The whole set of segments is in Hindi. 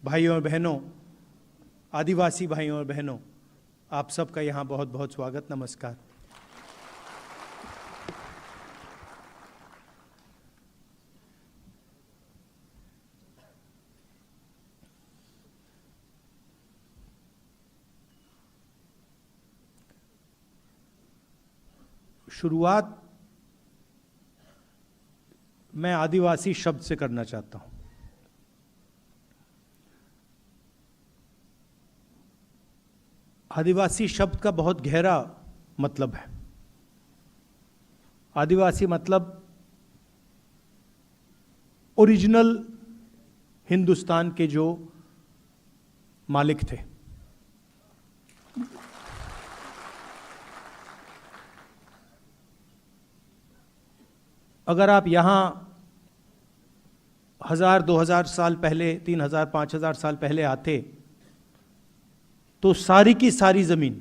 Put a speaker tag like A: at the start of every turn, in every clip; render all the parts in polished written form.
A: भाइयों और बहनों, आदिवासी भाइयों और बहनों, आप सबका यहाँ बहुत बहुत स्वागत, नमस्कार। शुरुआत मैं आदिवासी शब्द से करना चाहता हूँ। आदिवासी शब्द का बहुत गहरा मतलब है। आदिवासी मतलब ओरिजिनल हिंदुस्तान के जो मालिक थे। अगर आप यहाँ 1000-2000 साल पहले, 3000-5000 साल पहले आते तो सारी की सारी जमीन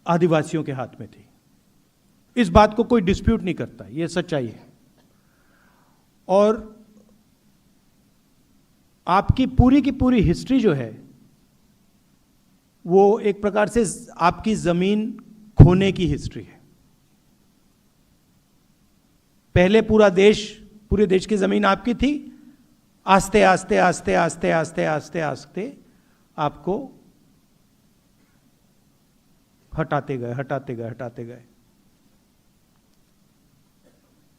A: आदिवासियों के हाथ में थी। इस बात को कोई डिस्प्यूट नहीं करता, यह सच्चाई है। और आपकी पूरी की पूरी हिस्ट्री जो है वो एक प्रकार से आपकी जमीन खोने की हिस्ट्री है। पहले पूरे देश की जमीन आपकी थी। आस्ते आस्ते आस्ते आस्ते आस्ते आस्ते आस्ते आपको हटाते गए।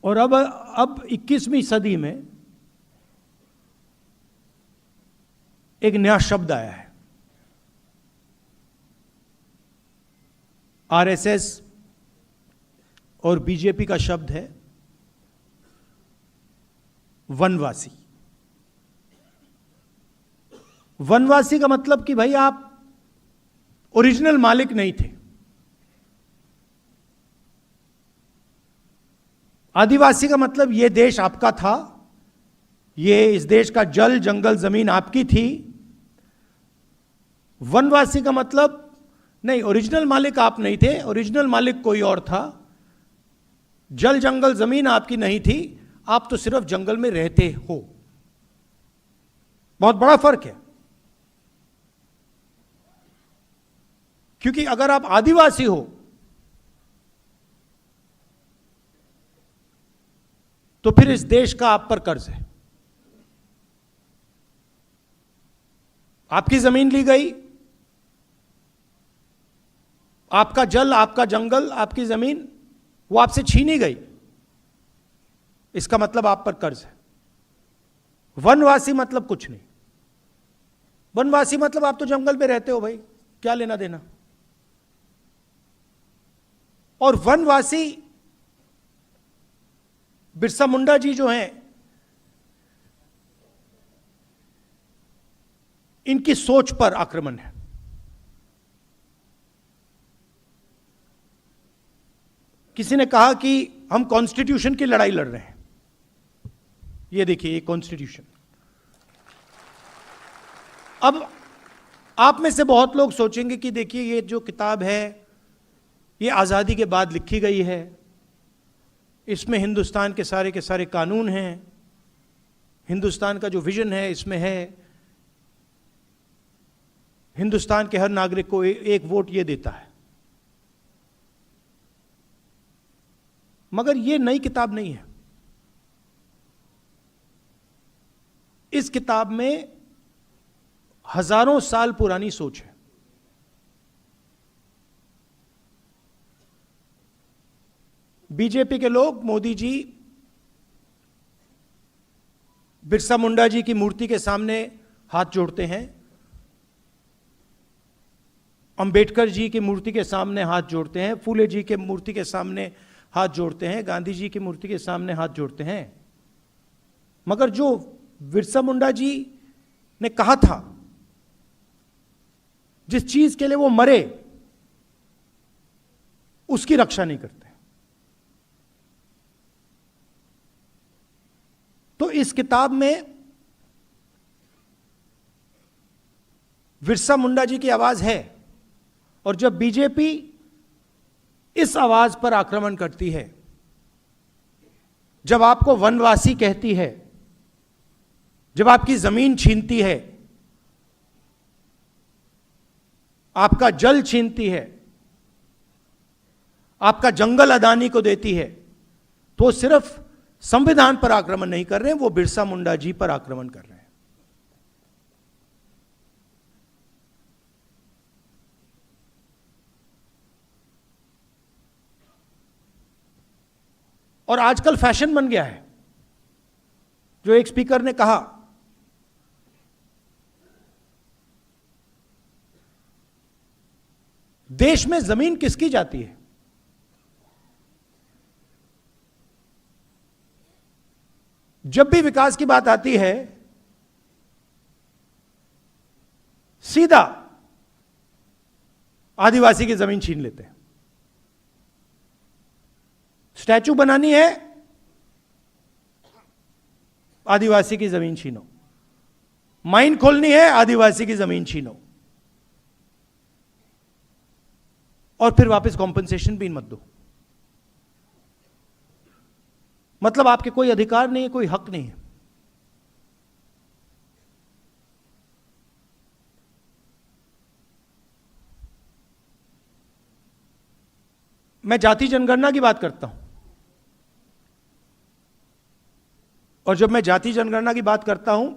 A: और अब 21वीं सदी में एक नया शब्द आया है। आरएसएस और बीजेपी का शब्द है वनवासी। वनवासी का मतलब कि भाई आप ओरिजिनल मालिक नहीं थे। आदिवासी का मतलब यह देश आपका था, इस देश का जल जंगल जमीन आपकी थी। वनवासी का मतलब नहीं, ओरिजिनल मालिक आप नहीं थे, ओरिजिनल मालिक कोई और था। जल जंगल जमीन आपकी नहीं थी, आप तो सिर्फ जंगल में रहते हो। बहुत बड़ा फर्क है। क्योंकि अगर आप आदिवासी हो तो फिर इस देश का आप पर कर्ज है। आपकी जमीन ली गई, आपका जल, आपका जंगल, आपकी जमीन वो आपसे छीनी गई। इसका मतलब आप पर कर्ज है। वनवासी मतलब कुछ नहीं। वनवासी मतलब आप तो जंगल में रहते हो भाई, क्या लेना देना। और वनवासी बिरसा मुंडा जी जो हैं, इनकी सोच पर आक्रमण है। किसी ने कहा कि हम कॉन्स्टिट्यूशन की लड़ाई लड़ रहे हैं। ये देखिए, ये कॉन्स्टिट्यूशन। अब आप में से बहुत लोग सोचेंगे कि देखिए ये जो किताब है ये आज़ादी के बाद लिखी गई है, इसमें हिंदुस्तान के सारे कानून हैं, हिंदुस्तान का जो विजन है इसमें है, हिंदुस्तान के हर नागरिक को एक वोट ये देता है। मगर ये नई किताब नहीं है। इस किताब में हजारों साल पुरानी सोच है। बीजेपी के लोग, मोदी जी बिरसा मुंडा जी की मूर्ति के सामने हाथ जोड़ते हैं, अंबेडकर जी की मूर्ति के सामने हाथ जोड़ते हैं, फूले जी के मूर्ति के सामने हाथ जोड़ते हैं, गांधी जी की मूर्ति के सामने हाथ जोड़ते हैं। मगर जो बिरसा मुंडा जी ने कहा था, जिस चीज के लिए वो मरे, उसकी रक्षा नहीं करते। तो इस किताब में बिरसा मुंडा जी की आवाज है। और जब बीजेपी इस आवाज पर आक्रमण करती है, जब आपको वनवासी कहती है, जब आपकी जमीन छीनती है, आपका जल छीनती है, आपका जंगल अदानी को देती है, तो सिर्फ संविधान पर आक्रमण नहीं कर रहे हैं, वो बिरसा मुंडा जी पर आक्रमण कर रहे हैं। और आजकल फैशन बन गया है, जो एक स्पीकर ने कहा, देश में जमीन किसकी जाती है? जब भी विकास की बात आती है, सीधा आदिवासी की जमीन छीन लेते हैं। स्टैचू बनानी है, आदिवासी की जमीन छीनो। माइन खोलनी है, आदिवासी की जमीन छीनो। और फिर वापस कॉम्पनसेशन भी मत दो। मतलब आपके कोई अधिकार नहीं है, कोई हक नहीं है। मैं जाति जनगणना की बात करता हूं, और जब मैं जाति जनगणना की बात करता हूं,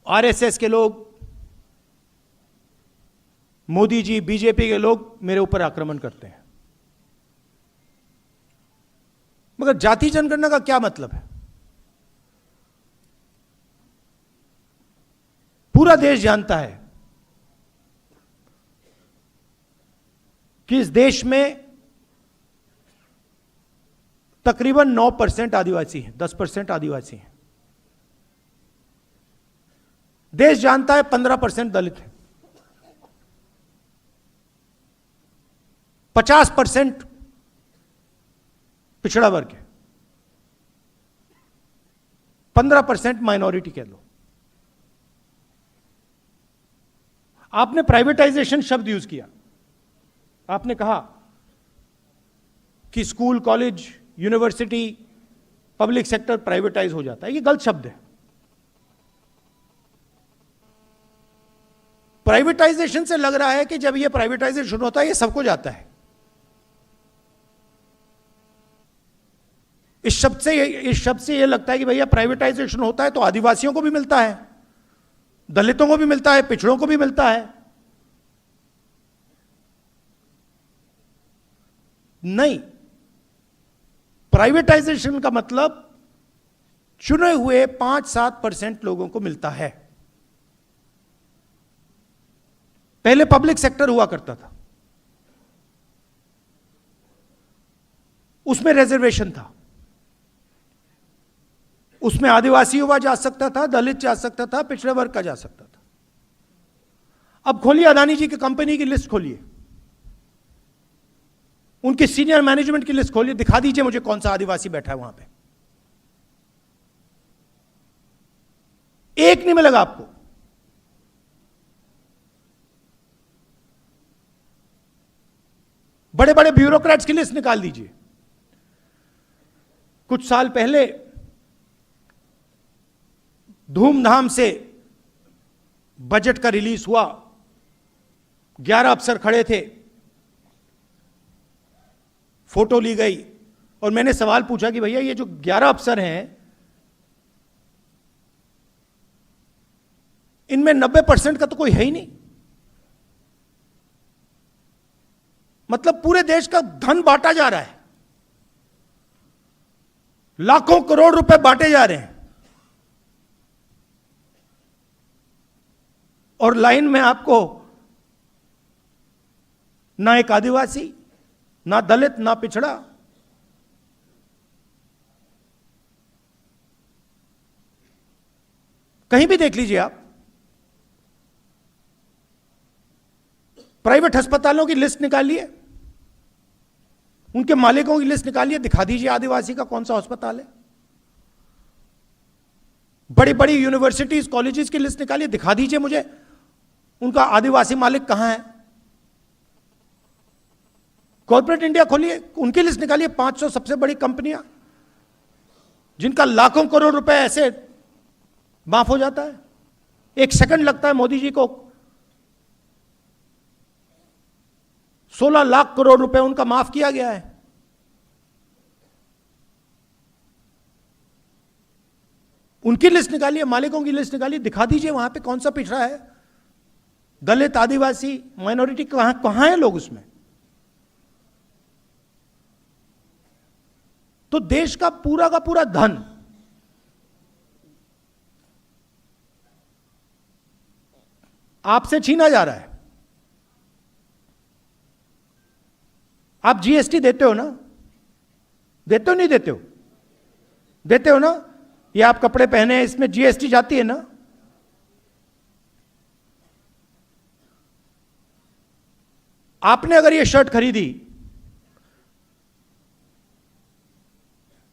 A: आरएसएस के लोग, मोदी जी, बीजेपी के लोग मेरे ऊपर आक्रमण करते हैं। मगर जाति जनगणना का क्या मतलब है? पूरा देश जानता है कि इस देश में तकरीबन 9% आदिवासी हैं, 10% आदिवासी हैं। देश जानता है 15% दलित हैं, 50% पिछड़ा वर्ग है, 15% माइनॉरिटी कह लो। आपने प्राइवेटाइजेशन शब्द यूज किया। आपने कहा कि school, college, university, public sector privatise हो जाता है। ये गलत शब्द है। प्राइवेटाइजेशन से लग रहा है कि जब ये प्राइवेटाइजेशन होता है, ये सबको जाता है। इस शब्द से ये लगता है कि भैया प्राइवेटाइजेशन होता है तो आदिवासियों को भी मिलता है, दलितों को भी मिलता है, पिछड़ों को भी मिलता है। नहीं, प्राइवेटाइजेशन का मतलब चुने हुए 5-7% लोगों को मिलता है। पहले पब्लिक सेक्टर हुआ करता था, उसमें रिजर्वेशन था, उसमें आदिवासी युवा जा सकता था, दलित जा सकता था, पिछड़े वर्ग का जा सकता था। अब खोलिए अदानी जी की कंपनी की लिस्ट खोलिए, उनकी सीनियर मैनेजमेंट की लिस्ट खोलिए, दिखा दीजिए मुझे कौन सा आदिवासी बैठा है वहां पे। एक नहीं मिलेगा आपको। बड़े बड़े ब्यूरोक्रेट्स की लिस्ट निकाल दीजिए। कुछ साल पहले धूमधाम से बजट का रिलीज हुआ, 11 अफसर खड़े थे, फोटो ली गई, और मैंने सवाल पूछा कि भैया ये जो 11 अफसर हैं, इनमें 90% का तो कोई है ही नहीं। मतलब पूरे देश का धन बांटा जा रहा है, लाखों करोड़ रुपए बांटे जा रहे हैं, और लाइन में आपको ना एक आदिवासी, ना दलित, ना पिछड़ा। कहीं भी देख लीजिए आप, प्राइवेट अस्पतालों की लिस्ट निकालिए, उनके मालिकों की लिस्ट निकालिए, दिखा दीजिए आदिवासी का कौन सा अस्पताल है। बड़ी बड़ी यूनिवर्सिटीज, कॉलेजेस की लिस्ट निकालिए, दिखा दीजिए मुझे उनका आदिवासी मालिक कहां है। कॉर्पोरेट इंडिया खोलिए, उनकी लिस्ट निकालिए, 500 सबसे बड़ी कंपनियां, जिनका लाखों करोड़ रुपए ऐसे माफ हो जाता है। एक सेकंड लगता है मोदी जी को 16 लाख करोड़ रुपए उनका माफ किया गया है। उनकी लिस्ट निकालिए, मालिकों की लिस्ट निकालिए, दिखा दीजिए वहां पे कौन सा पिछड़ा है, दलित, आदिवासी, माइनॉरिटी, कहां कहां है लोग उसमें। तो देश का पूरा धन आपसे छीना जा रहा है। आप जीएसटी देते हो ना? देते हो नहीं देते हो? देते हो ना? ये आप कपड़े पहने हैं, इसमें जीएसटी जाती है ना? आपने अगर ये शर्ट खरीदी,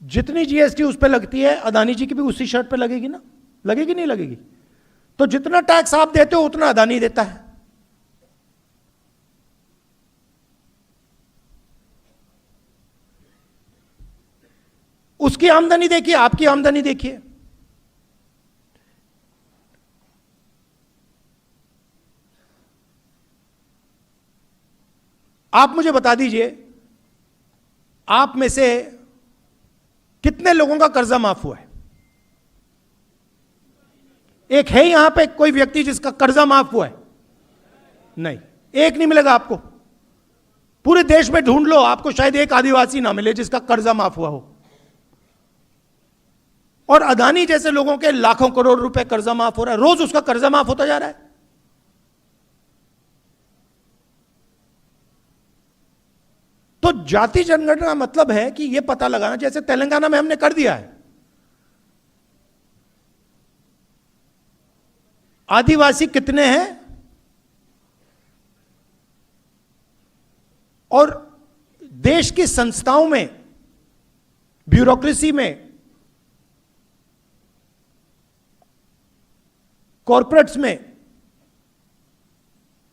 A: जितनी जीएसटी उस पर लगती है, अदानी जी की भी उसी शर्ट पे लगेगी ना? लगेगी नहीं लगेगी? तो जितना टैक्स आप देते हो उतना अदानी देता है। उसकी आमदनी देखिए, आपकी आमदनी देखिए। आप मुझे बता दीजिए, आप में से कितने लोगों का कर्जा माफ हुआ है? एक है यहां पे कोई व्यक्ति जिसका कर्जा माफ हुआ है? नहीं, एक नहीं मिलेगा आपको। पूरे देश में ढूंढ लो, आपको शायद एक आदिवासी ना मिले जिसका कर्जा माफ हुआ हो। और अदानी जैसे लोगों के लाखों करोड़ रुपए कर्जा माफ हो रहा है, रोज उसका कर्जा माफ होता जा रहा है। तो जाति जनगणना का मतलब है कि यह पता लगाना, जैसे तेलंगाना में हमने कर दिया है, आदिवासी कितने हैं और देश की संस्थाओं में, ब्यूरोक्रेसी में, कॉर्पोरेट्स में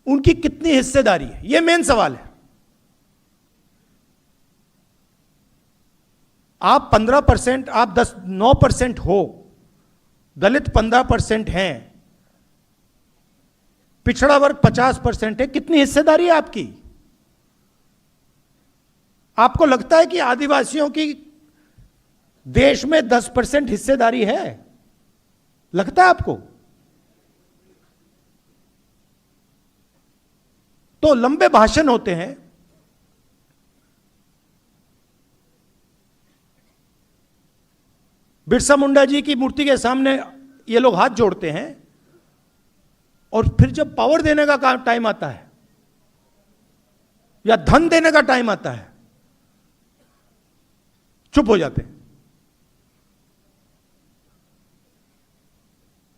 A: उनकी कितनी हिस्सेदारी है, यह मेन सवाल है। आप 15%, आप 9% हो, दलित 15% हैं, पिछड़ा वर्ग 50% है, कितनी हिस्सेदारी है आपकी? आपको लगता है कि आदिवासियों की देश में 10% हिस्सेदारी है? लगता है आपको? तो लंबे भाषण होते हैं, बिरसा मुंडा जी की मूर्ति के सामने ये लोग हाथ जोड़ते हैं, और फिर जब पावर देने का टाइम आता है या धन देने का टाइम आता है, चुप हो जाते हैं।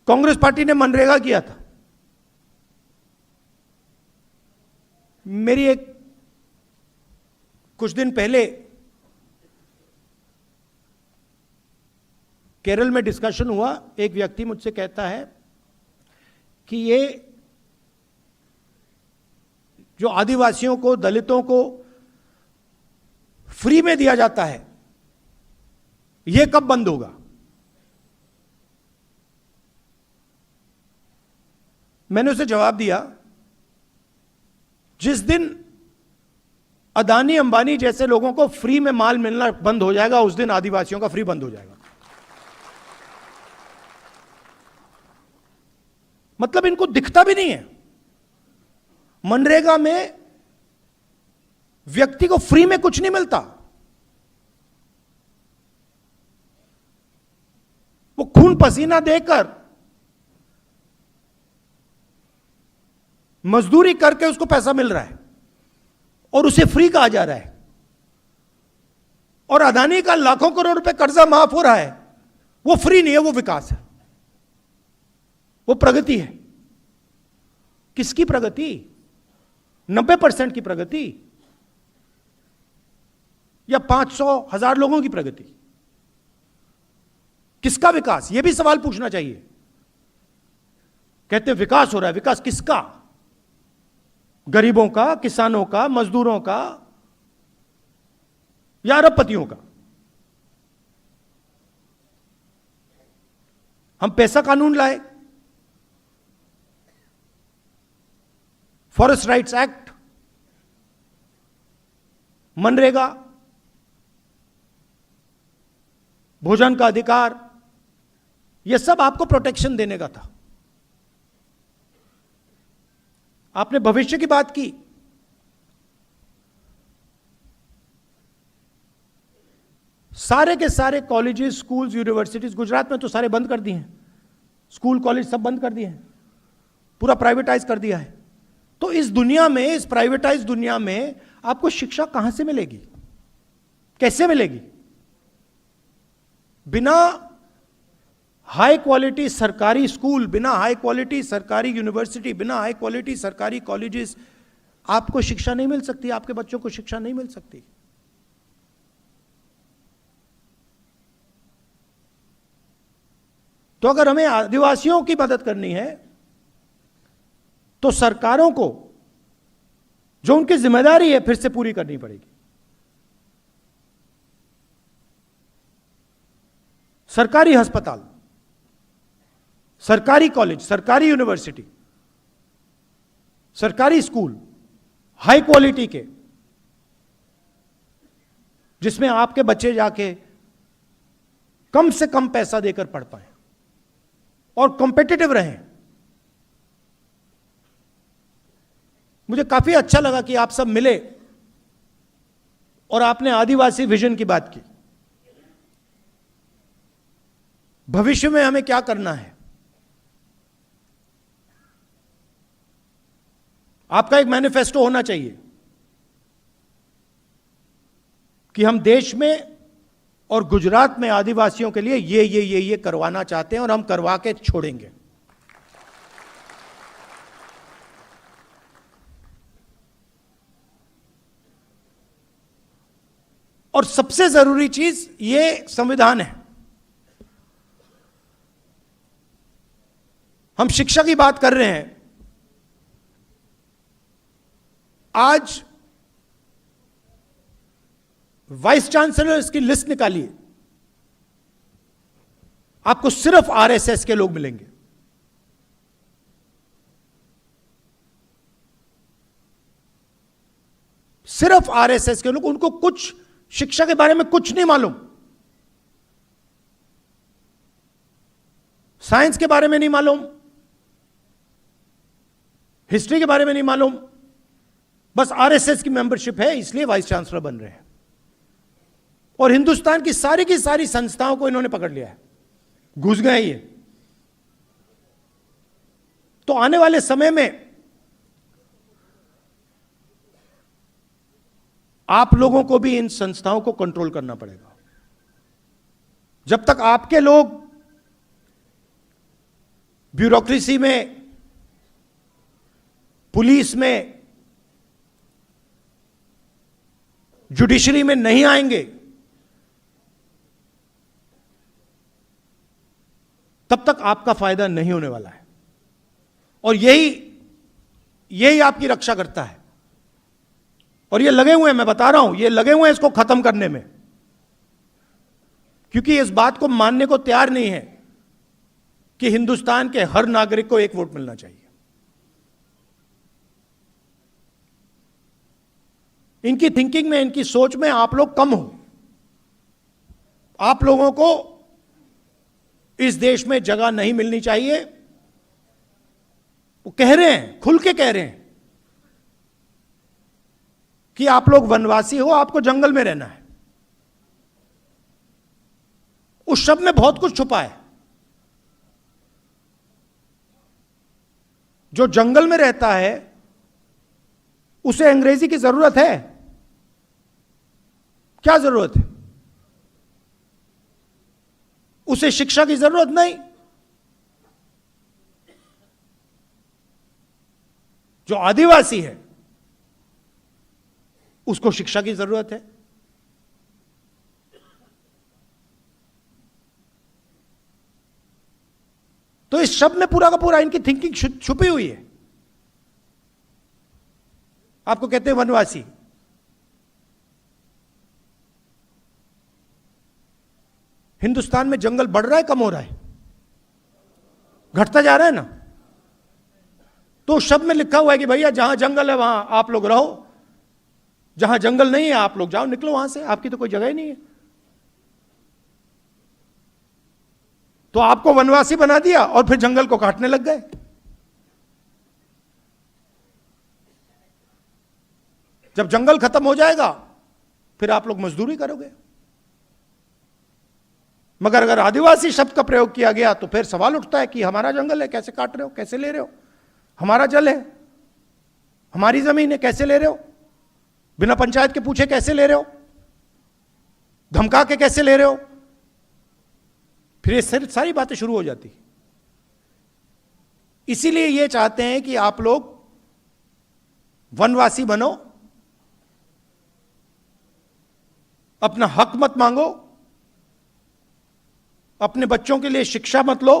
A: कांग्रेस पार्टी ने मनरेगा किया था। मेरी एक कुछ दिन पहले केरल में डिस्कशन हुआ। एक व्यक्ति मुझसे कहता है कि ये जो आदिवासियों को, दलितों को फ्री में दिया जाता है, ये कब बंद होगा? मैंने उसे जवाब दिया, जिस दिन अदानी अंबानी जैसे लोगों को फ्री में माल मिलना बंद हो जाएगा, उस दिन आदिवासियों का फ्री बंद हो जाएगा। मतलब इनको दिखता भी नहीं है। मनरेगा में व्यक्ति को फ्री में कुछ नहीं मिलता, वो खून पसीना देकर मजदूरी करके उसको पैसा मिल रहा है और उसे फ्री कहा जा रहा है। और अदानी का लाखों करोड़ रुपए कर्जा माफ हो रहा है, वो फ्री नहीं है, वो विकास है, वो प्रगति है। किसकी प्रगति? 90% की प्रगति या 500,000 लोगों की प्रगति? किसका विकास? यह भी सवाल पूछना चाहिए। कहते हैं विकास हो रहा है, विकास किसका? गरीबों का, किसानों का, मजदूरों का या अरबपतियों का? हम पैसा कानून लाए, फॉरेस्ट राइट्स एक्ट, मनरेगा, भोजन का अधिकार, यह सब आपको प्रोटेक्शन देने का था। आपने भविष्य की बात की, सारे के सारे कॉलेजेस, स्कूल्स, यूनिवर्सिटीज गुजरात में तो सारे बंद कर दिए हैं, स्कूल कॉलेज सब बंद कर दिए हैं, पूरा प्राइवेटाइज कर दिया है। तो इस दुनिया में, इस प्राइवेटाइज दुनिया में आपको शिक्षा कहां से मिलेगी, कैसे मिलेगी? बिना हाई क्वालिटी सरकारी स्कूल, बिना हाई क्वालिटी सरकारी यूनिवर्सिटी, बिना हाई क्वालिटी सरकारी कॉलेजेस आपको शिक्षा नहीं मिल सकती, आपके बच्चों को शिक्षा नहीं मिल सकती। तो अगर हमें आदिवासियों की मदद करनी है तो सरकारों को जो उनकी जिम्मेदारी है फिर से पूरी करनी पड़ेगी। सरकारी अस्पताल, सरकारी कॉलेज, सरकारी यूनिवर्सिटी, सरकारी स्कूल हाई क्वालिटी के, जिसमें आपके बच्चे जाके कम से कम पैसा देकर पढ़ पाए और कॉम्पिटिटिव रहें। मुझे काफी अच्छा लगा कि आप सब मिले और आपने आदिवासी विजन की बात की। भविष्य में हमें क्या करना है, आपका एक मैनिफेस्टो होना चाहिए कि हम देश में और गुजरात में आदिवासियों के लिए ये करवाना चाहते हैं और हम करवा के छोड़ेंगे। और सबसे जरूरी चीज ये संविधान है। हम शिक्षा की बात कर रहे हैं, आज वाइस चांसलर्स की लिस्ट निकालिए, आपको सिर्फ आरएसएस के लोग मिलेंगे। सिर्फ आरएसएस के लोग, उनको कुछ शिक्षा के बारे में कुछ नहीं मालूम, साइंस के बारे में नहीं मालूम, हिस्ट्री के बारे में नहीं मालूम, बस आरएसएस की मेंबरशिप है इसलिए वाइस चांसलर बन रहे हैं। और हिंदुस्तान की सारी संस्थाओं को इन्होंने पकड़ लिया है, घुस गए ये। तो आने वाले समय में आप लोगों को भी इन संस्थाओं को कंट्रोल करना पड़ेगा। जब तक आपके लोग ब्यूरोक्रेसी में, पुलिस में, जुडिशरी में नहीं आएंगे, तब तक आपका फायदा नहीं होने वाला है। और यही आपकी रक्षा करता है। और ये लगे हुए हैं, मैं बता रहा हूं, ये लगे हुए हैं इसको खत्म करने में, क्योंकि इस बात को मानने को तैयार नहीं है कि हिंदुस्तान के हर नागरिक को एक वोट मिलना चाहिए। इनकी थिंकिंग में, इनकी सोच में आप लोग कम हो। आप लोगों को इस देश में जगह नहीं मिलनी चाहिए। वो कह रहे हैं, खुल के कह रहे हैं कि आप लोग वनवासी हो, आपको जंगल में रहना है। उस शब्द में बहुत कुछ छुपा है। जो जंगल में रहता है उसे अंग्रेजी की जरूरत है? क्या जरूरत है? उसे शिक्षा की जरूरत नहीं। जो आदिवासी है उसको शिक्षा की जरूरत है। तो इस शब्द में पूरा का पूरा इनकी थिंकिंग छुपी हुई है। आपको कहते हैं वनवासी। हिंदुस्तान में जंगल बढ़ रहा है, कम हो रहा है? घटता जा रहा है ना। तो उस शब्द में लिखा हुआ है कि भैया जहां जंगल है वहां आप लोग रहो, जहां जंगल नहीं है आप लोग जाओ, निकलो वहां से, आपकी तो कोई जगह ही नहीं है। तो आपको वनवासी बना दिया और फिर जंगल को काटने लग गए। जब जंगल खत्म हो जाएगा फिर आप लोग मजदूरी करोगे। मगर अगर आदिवासी शब्द का प्रयोग किया गया तो फिर सवाल उठता है कि हमारा जंगल है, कैसे काट रहे हो, कैसे ले रहे हो, हमारा जल है, हमारी जमीन है, कैसे ले रहे हो, बिना पंचायत के पूछे कैसे ले रहे हो, धमका के कैसे ले रहे हो। फिर ये सारी बातें शुरू हो जाती। इसीलिए ये चाहते हैं कि आप लोग वनवासी बनो, अपना हक मत मांगो, अपने बच्चों के लिए शिक्षा मत लो।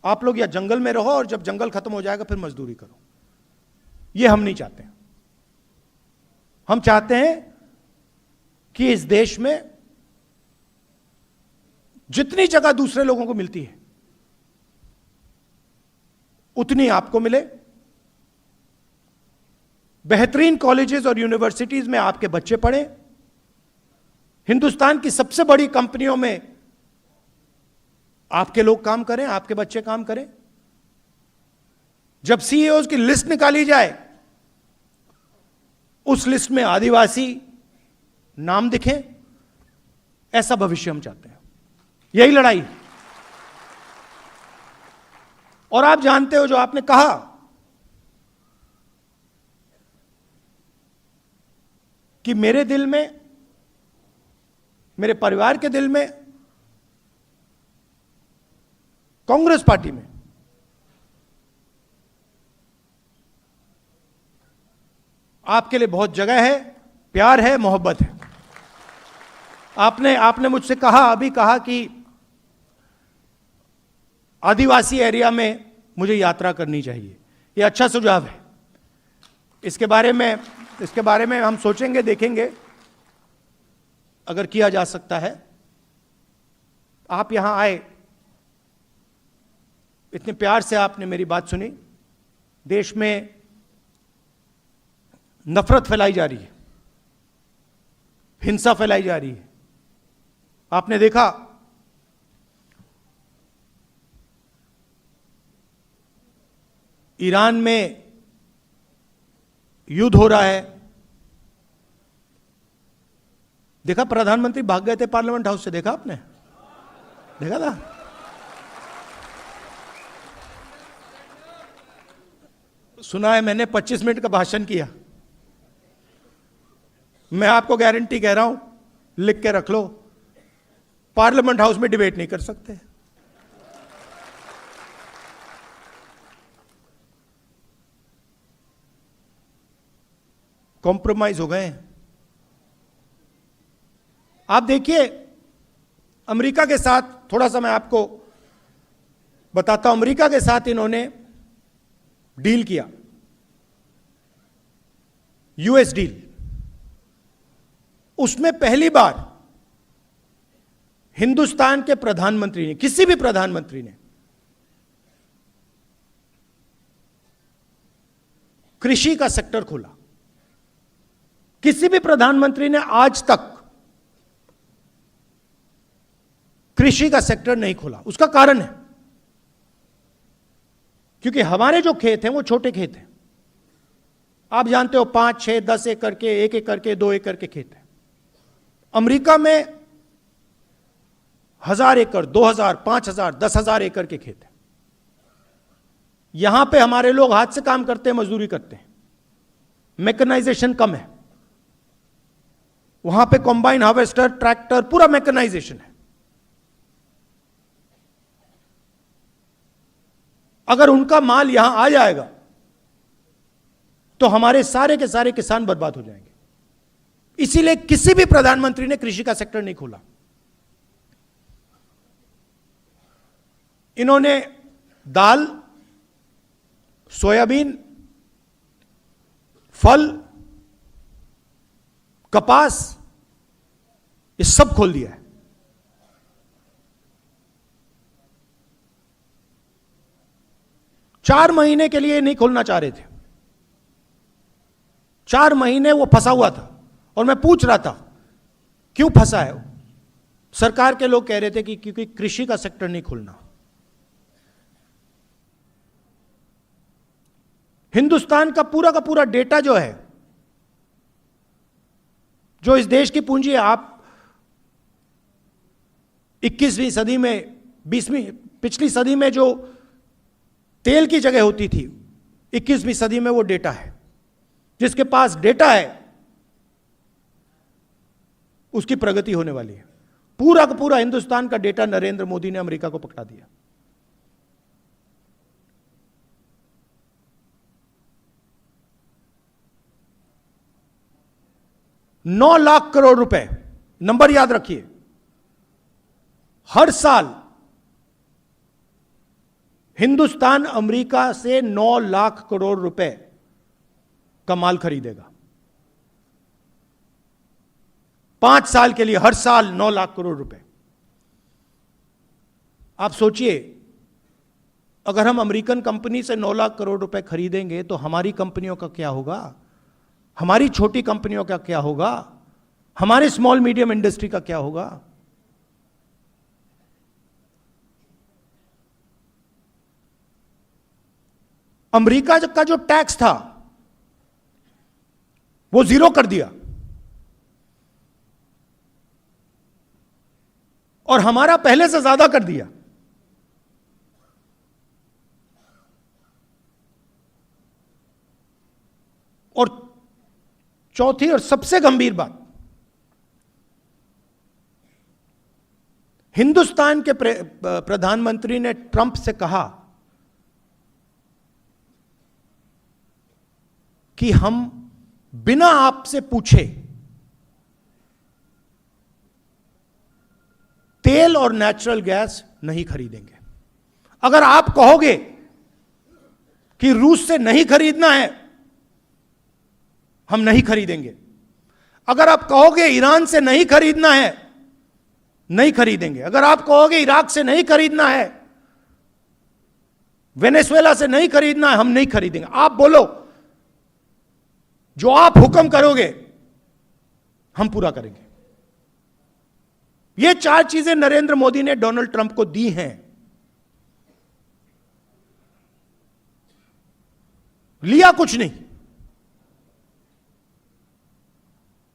A: आप लोग या जंगल में रहो और जब जंगल खत्म हो जाएगा फिर मजदूरी करो। ये हम नहीं चाहते। हम चाहते हैं कि इस देश में जितनी जगह दूसरे लोगों को मिलती है उतनी आपको मिले। बेहतरीन कॉलेजेस और यूनिवर्सिटीज में आपके बच्चे पढ़ें। हिंदुस्तान की सबसे बड़ी कंपनियों में आपके लोग काम करें, आपके बच्चे काम करें। जब सीईओज की लिस्ट निकाली जाए उस लिस्ट में आदिवासी नाम दिखे, ऐसा भविष्य हम चाहते हैं। यही लड़ाई। और आप जानते हो जो आपने कहा कि मेरे दिल में, मेरे परिवार के दिल में, कांग्रेस पार्टी में आपके लिए बहुत जगह है, प्यार है, मोहब्बत है। आपने मुझसे कहा, अभी कहा कि आदिवासी एरिया में मुझे यात्रा करनी चाहिए। यह अच्छा सुझाव है। इसके बारे में हम सोचेंगे, देखेंगे अगर किया जा सकता है। आप यहां आए, इतने प्यार से आपने मेरी बात सुनी। देश में नफरत फैलाई जा रही है, हिंसा फैलाई जा रही है। आपने देखा ईरान में युद्ध हो रहा है। देखा, प्रधानमंत्री भाग गए थे पार्लियामेंट हाउस से, देखा आपने? देखा था? सुना है मैंने 25 मिनट का भाषण किया। मैं आपको गारंटी कह रहा हूं, लिख के रख लो, पार्लियामेंट हाउस में डिबेट नहीं कर सकते। कॉम्प्रोमाइज हो गए। आप देखिए अमेरिका के साथ, थोड़ा सा मैं आपको बताता हूं, अमेरिका के साथ इन्होंने डील किया, यूएस डील। उसमें पहली बार हिंदुस्तान के प्रधानमंत्री ने, किसी भी प्रधानमंत्री ने कृषि का सेक्टर खोला। किसी भी प्रधानमंत्री ने आज तक कृषि का सेक्टर नहीं खोला। उसका कारण है क्योंकि हमारे जो खेत हैं वो छोटे खेत हैं। आप जानते हो 5, 6, 10 एकड़ के, 1 एकड़ के, 2 एकड़ के खेत हैं। अमेरिका में 1000 एकड़, 2000, 5000, 10,000 एकड़ के खेत हैं। यहां पे हमारे लोग हाथ से काम करते हैं, मजदूरी करते हैं, मैकेनाइजेशन कम है। वहां पे कॉम्बाइन हार्वेस्टर, ट्रैक्टर, पूरा मैकेनाइजेशन है। अगर उनका माल यहां आ जाएगा तो हमारे सारे के सारे किसान बर्बाद हो जाएंगे। इसीलिए किसी भी प्रधानमंत्री ने कृषि का सेक्टर नहीं खोला। इन्होंने दाल, सोयाबीन, फल, कपास, ये सब खोल दिया है। 4 महीने के लिए नहीं खोलना चाह रहे थे। 4 महीने वो फंसा हुआ था और मैं पूछ रहा था क्यों फंसा है। सरकार के लोग कह रहे थे कि क्योंकि कृषि का सेक्टर नहीं खुलना। हिंदुस्तान का पूरा डेटा जो है, जो इस देश की पूंजी है, आप 21वीं सदी में, 20वीं, पिछली सदी में जो तेल की जगह होती थी, 21वीं सदी में वो डेटा है। जिसके पास डेटा है उसकी प्रगति होने वाली है। पूरा का पूरा हिंदुस्तान का डेटा नरेंद्र मोदी ने अमेरिका को पकड़ा दिया। $9 लाख करोड़ रुपए, नंबर याद रखिए, हर साल हिंदुस्तान अमेरिका से 9 लाख करोड़ रुपए का माल खरीदेगा। 5 साल के लिए हर साल 9 लाख करोड़ रुपए। आप सोचिए, अगर हम अमेरिकन कंपनी से 9 लाख करोड़ रुपए खरीदेंगे तो हमारी कंपनियों का क्या होगा, हमारी छोटी कंपनियों का क्या होगा, हमारे स्मॉल मीडियम इंडस्ट्री का क्या होगा। अमेरिका का जो टैक्स था वो 0 कर दिया और हमारा पहले से ज्यादा कर दिया। और चौथी और सबसे गंभीर बात, हिंदुस्तान के प्रधानमंत्री ने ट्रंप से कहा कि हम बिना आपसे पूछे तेल और नेचुरल गैस नहीं खरीदेंगे। अगर आप कहोगे कि रूस से नहीं खरीदना है, हम नहीं खरीदेंगे। अगर आप कहोगे ईरान से नहीं खरीदना है, नहीं खरीदेंगे। अगर आप कहोगे इराक से नहीं खरीदना है, वेनेजुएला से नहीं खरीदना है, हम नहीं खरीदेंगे। आप बोलो, जो आप हुक्म करोगे हम पूरा करेंगे। ये 4 चीजें नरेंद्र मोदी ने डोनाल्ड ट्रंप को दी हैं। लिया कुछ नहीं।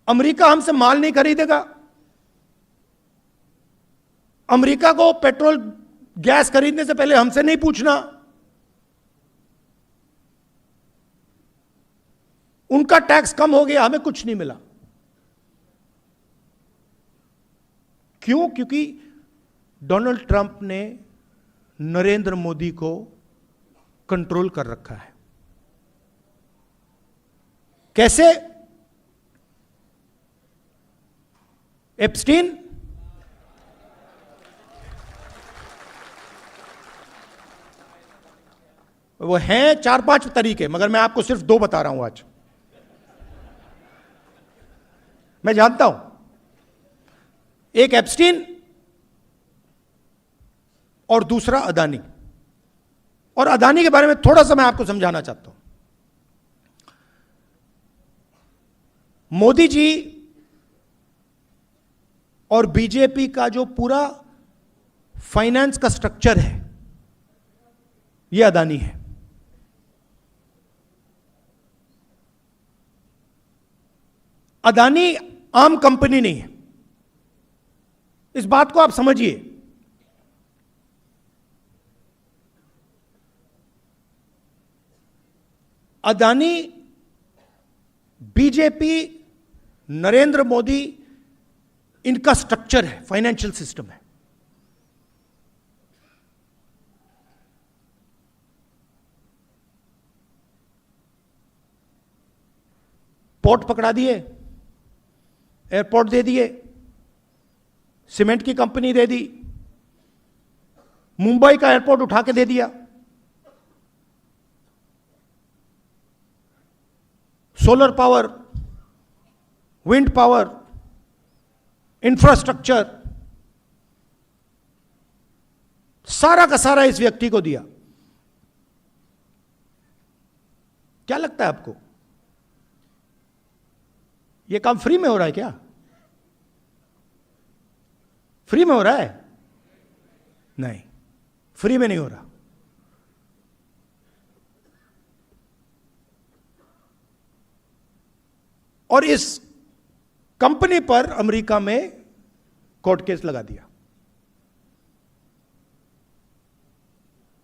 A: अमेरिका हमसे माल नहीं खरीदेगा। अमेरिका को पेट्रोल गैस खरीदने से पहले हमसे नहीं पूछना। उनका टैक्स कम हो गया, हमें कुछ नहीं मिला। क्यों? क्योंकि डोनाल्ड ट्रंप ने नरेंद्र मोदी को कंट्रोल कर रखा है। कैसे? एप्स्टीन, वो हैं 4-5 तरीके, मगर मैं आपको सिर्फ 2 बता रहा हूं आज। मैं जानता हूं, एक एप्स्टीन और दूसरा अदानी। और अदानी के बारे में थोड़ा सा मैं आपको समझाना चाहता हूं। मोदी जी और बीजेपी का जो पूरा फाइनेंस का स्ट्रक्चर है, यह अदानी है। अदानी आम कंपनी नहीं है, इस बात को आप समझिए। अदानी, बीजेपी, नरेंद्र मोदी, इनका स्ट्रक्चर है, फाइनेंशियल सिस्टम है। पोर्ट पकड़ा दिए, एयरपोर्ट दे दिए, सीमेंट की कंपनी दे दी, मुंबई का एयरपोर्ट उठा के दे दिया, solar power, wind power, infrastructure, सारा का सारा इस व्यक्ति को दिया। क्या लगता है आपको, यह काम फ्री में हो रहा है क्या? फ्री में हो रहा है? नहीं, फ्री में नहीं हो रहा। और इस कंपनी पर अमेरिका में कोर्ट केस लगा दिया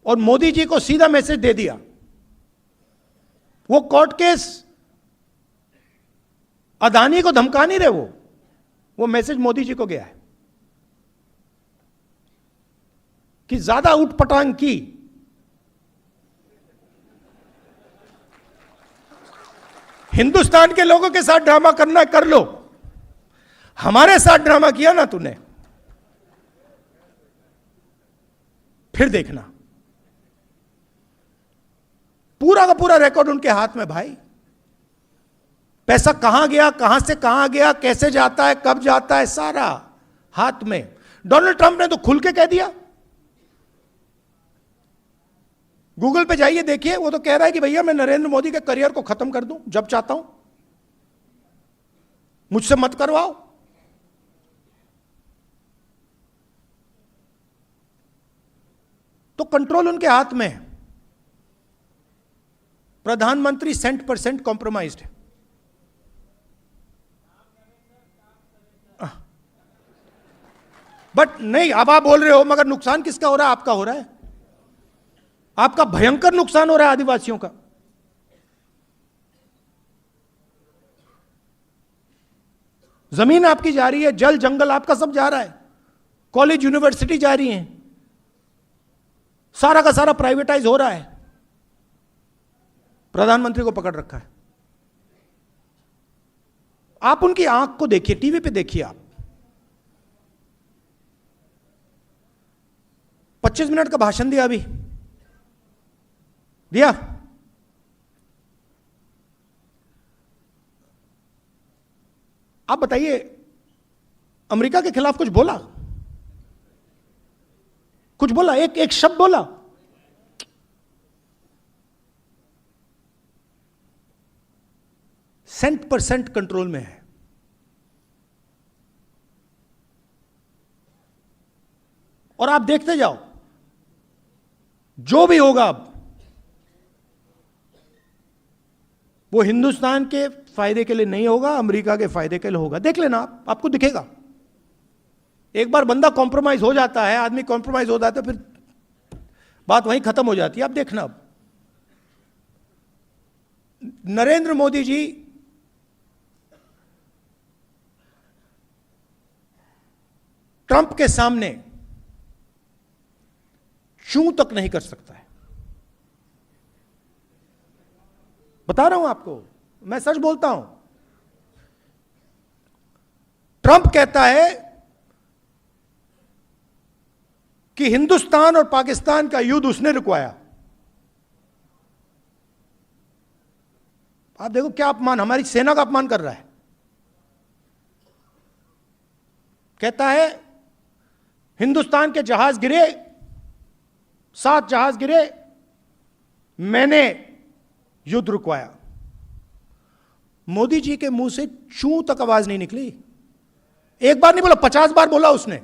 A: और मोदी जी को सीधा मैसेज दे दिया। वो कोर्ट केस अदानी को धमका नहीं रहे, वो मैसेज मोदी जी को गया है कि ज्यादा उठपटांग की हिंदुस्तान के लोगों के साथ ड्रामा करना कर लो, हमारे साथ ड्रामा किया ना तूने, फिर देखना। पूरा का पूरा रिकॉर्ड उनके हाथ में भाई। पैसा कहां गया, कहां से कहां गया, कैसे जाता है, कब जाता है, सारा हाथ में। डोनाल्ड ट्रंप ने तो खुल के कह दिया, गूगल पे जाइए देखिए, वो तो कह रहा है कि भैया मैं नरेंद्र मोदी के करियर को खत्म कर दूं जब चाहता हूं, मुझसे मत करवाओ। तो कंट्रोल उनके हाथ में है। प्रधानमंत्री 100% कॉम्प्रोमाइज्ड है। बट नहीं, अब आप बोल रहे हो मगर नुकसान किसका हो रहा है? आपका हो रहा है। आपका भयंकर नुकसान हो रहा है आदिवासियों का। जमीन आपकी जा रही है, जल जंगल आपका सब जा रहा है, कॉलेज यूनिवर्सिटी जा रही है, सारा का सारा प्राइवेटाइज हो रहा है। प्रधानमंत्री को पकड़ रखा है। आप उनकी आंख को देखिए, टीवी पे देखिए आप। 25 मिनट का भाषण दिया, अभी दिया। आप बताइए, अमेरिका के खिलाफ कुछ बोला? कुछ बोला? एक शब्द बोला? %% कंट्रोल में है। और आप देखते जाओ, जो भी होगा अब वो हिंदुस्तान के फायदे के लिए नहीं होगा, अमेरिका के फायदे के लिए होगा। देख लेना आप, आपको दिखेगा। एक बार बंदा कॉम्प्रोमाइज हो जाता है, आदमी कॉम्प्रोमाइज हो जाता है, फिर बात वहीं खत्म हो जाती है। आप देखना, अब नरेंद्र मोदी जी ट्रंप के सामने चूं तक नहीं कर सकता है। बता रहा हूं आपको, मैं सच बोलता हूं। ट्रंप कहता है कि हिंदुस्तान और पाकिस्तान का युद्ध उसने रुकवाया। आप देखो क्या अपमान, हमारी सेना का अपमान कर रहा है। कहता है हिंदुस्तान के जहाज गिरे, 7 जहाज गिरे, मैंने युद्ध रुकवाया। मोदी जी के मुंह से चूं तक आवाज नहीं निकली। एक बार नहीं बोला, 50 बार बोला उसने,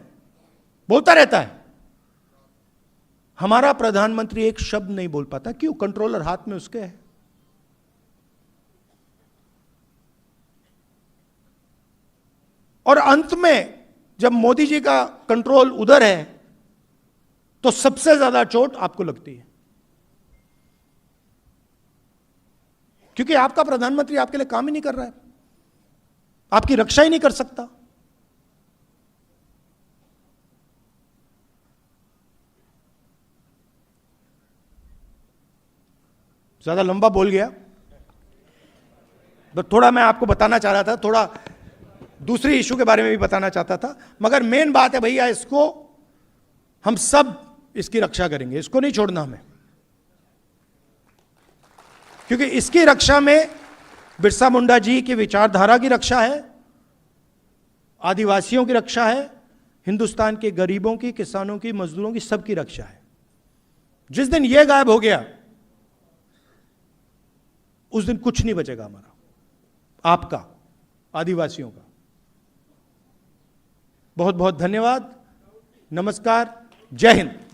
A: बोलता रहता है। हमारा प्रधानमंत्री एक शब्द नहीं बोल पाता। क्यों? कंट्रोलर हाथ में उसके है। और अंत में जब मोदी जी का कंट्रोल उधर है तो सबसे ज्यादा चोट आपको लगती है, क्योंकि आपका प्रधानमंत्री आपके लिए काम ही नहीं कर रहा है, आपकी रक्षा ही नहीं कर सकता। ज्यादा लंबा बोल गया, तो थोड़ा मैं आपको बताना चाह रहा था, थोड़ा दूसरी इशू के बारे में भी बताना चाहता था। मगर मेन बात है भैया, इसको हम सब इसकी रक्षा करेंगे, इसको नहीं छोड़ना हमें, क्योंकि इसकी रक्षा में बिरसा मुंडा जी की विचारधारा की रक्षा है, आदिवासियों की रक्षा है, हिंदुस्तान के गरीबों की, किसानों की, मजदूरों की, सबकी रक्षा है। जिस दिन यह गायब हो गया उस दिन कुछ नहीं बचेगा हमारा, आपका, आदिवासियों का। बहुत बहुत धन्यवाद, नमस्कार, जय हिंद।